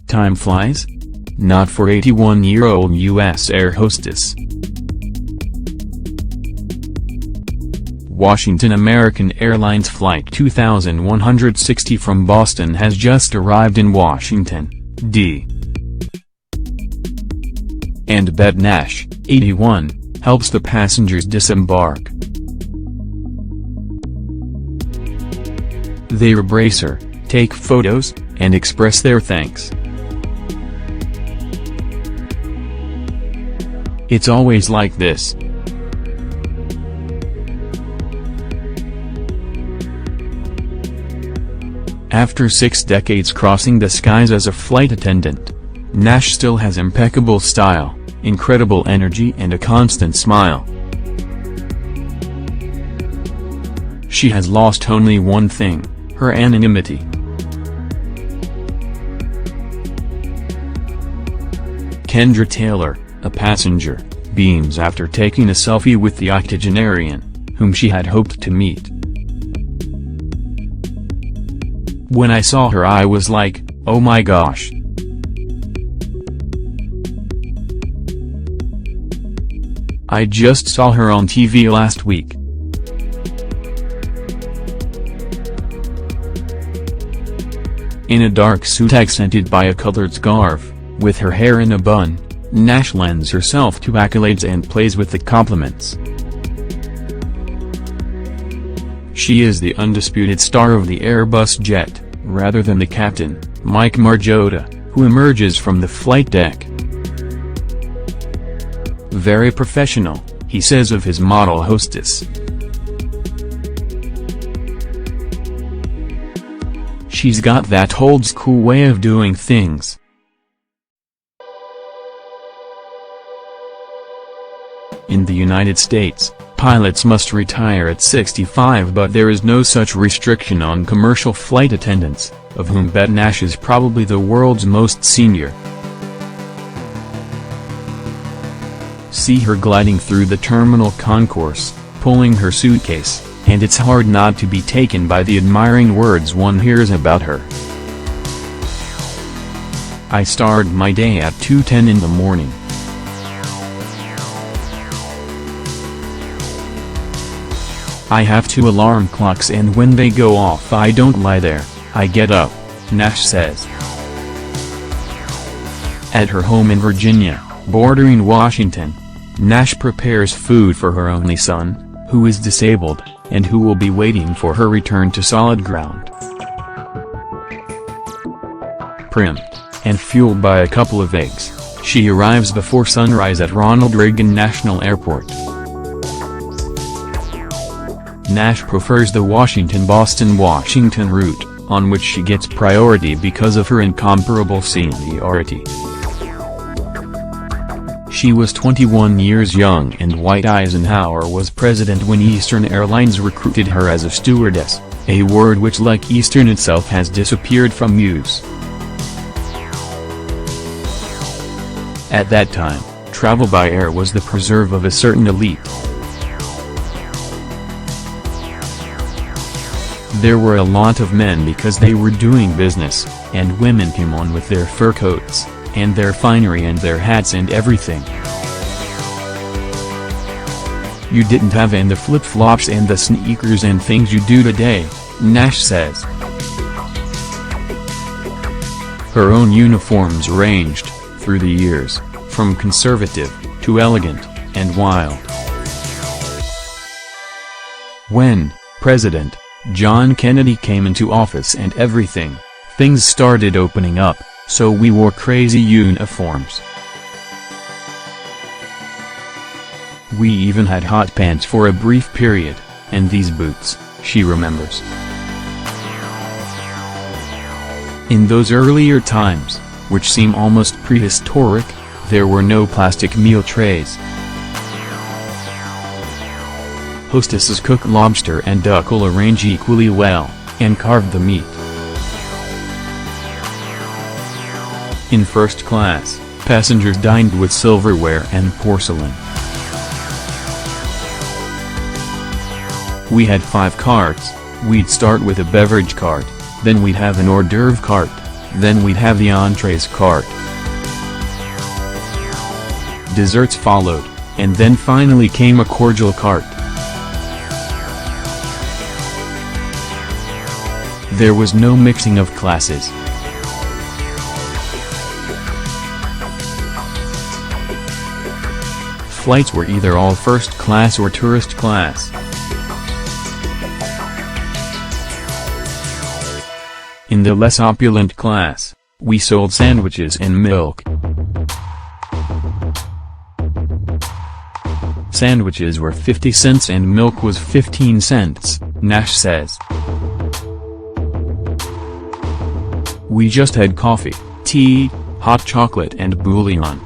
Time flies? Not for 81-year-old U.S. air hostess. Washington American Airlines Flight 2160 from Boston has just arrived in Washington, D. K.N.B.T Nash, 81, helps the passengers disembark. They embrace her, take photos, and express their thanks. It's always like this. After 6 decades crossing the skies as a flight attendant, Nash still has impeccable style, incredible energy and a constant smile. She has lost only one thing, her anonymity. Kendra Taylor, a passenger, beams after taking a selfie with the octogenarian, whom she had hoped to meet. When I saw her I was like, oh my gosh. I just saw her on TV last week. In a dark suit accented by a colored scarf, with her hair in a bun, Nash lends herself to accolades and plays with the compliments. She is the undisputed star of the Airbus jet, rather than the captain, Mike Margiotta, who emerges from the flight deck. Very professional, he says of his model hostess. She's got that old-school way of doing things. In the United States, pilots must retire at 65, but there is no such restriction on commercial flight attendants, of whom K.N.B.T Nash is probably the world's most senior. See her gliding through the terminal concourse, pulling her suitcase, and it's hard not to be taken by the admiring words one hears about her. I started my day at 2:10 in the morning. I have 2 alarm clocks and when they go off I don't lie there, I get up, Nash says. At her home in Virginia, bordering Washington, Nash prepares food for her only son, who is disabled, and who will be waiting for her return to solid ground. Primed, and fueled by a couple of eggs, she arrives before sunrise at Ronald Reagan National Airport. Nash prefers the Washington-Boston-Washington route, on which she gets priority because of her incomparable seniority. She was 21 years young and Dwight Eisenhower was president when Eastern Airlines recruited her as a stewardess, a word which like Eastern itself has disappeared from use. At that time, travel by air was the preserve of a certain elite. There were a lot of men because they were doing business, and women came on with their fur coats, and their finery and their hats and everything. You didn't have the flip-flops and the sneakers and things you do today, Nash says. Her own uniforms ranged, through the years, from conservative, to elegant, and wild. When President John Kennedy came into office and things started opening up, so we wore crazy uniforms. We even had hot pants for a brief period, and these boots, she remembers. In those earlier times, which seem almost prehistoric, there were no plastic meal trays. Hostesses cook lobster and duck will arrange equally well, and carve the meat. In first class, passengers dined with silverware and porcelain. We had 5 carts. We'd start with a beverage cart, then we'd have an hors d'oeuvre cart, then we'd have the entrees cart. Desserts followed, and then finally came a cordial cart. There was no mixing of classes. Flights were either all first class or tourist class. In the less opulent class, we sold sandwiches and milk. Sandwiches were 50 cents and milk was 15 cents, Nash says. We just had coffee, tea, hot chocolate and bouillon.